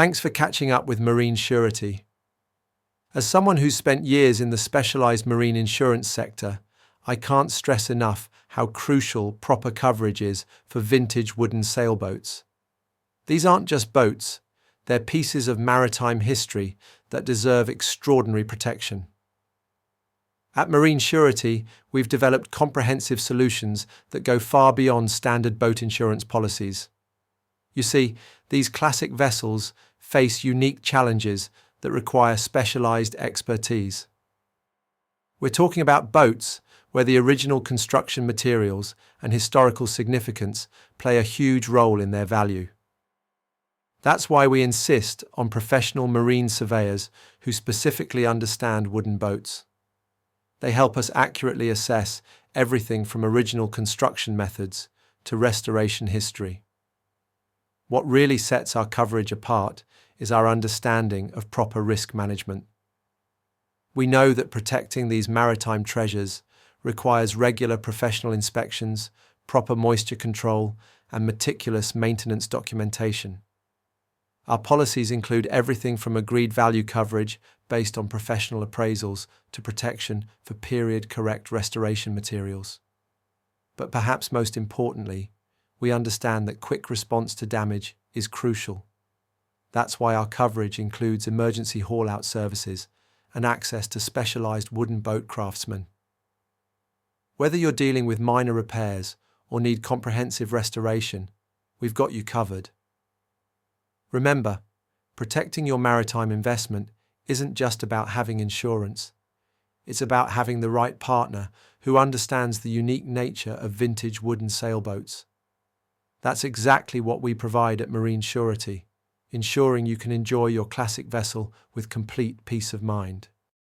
Thanks for catching up with Marine Surety. As someone who's spent years in the specialized marine insurance sector, I can't stress enough how crucial proper coverage is for vintage wooden sailboats. These aren't just boats, they're pieces of maritime history that deserve extraordinary protection. At Marine Surety, we've developed comprehensive solutions that go far beyond standard boat insurance policies. You see, these classic vessels face unique challenges that require specialized expertise. We're talking about boats where the original construction materials and historical significance play a huge role in their value. That's why we insist on professional marine surveyors who specifically understand wooden boats. They help us accurately assess everything from original construction methods to restoration history. What really sets our coverage apart is our understanding of proper risk management. We know that protecting these maritime treasures requires regular professional inspections, proper moisture control, and meticulous maintenance documentation. Our policies include everything from agreed value coverage based on professional appraisals to protection for period-correct restoration materials. But perhaps most importantly, we understand that quick response to damage is crucial. That's why our coverage includes emergency haul-out services and access to specialized wooden boat craftsmen. Whether you're dealing with minor repairs or need comprehensive restoration, we've got you covered. Remember, protecting your maritime investment isn't just about having insurance. It's about having the right partner who understands the unique nature of vintage wooden sailboats. That's exactly what we provide at Marine Surety, ensuring you can enjoy your classic vessel with complete peace of mind.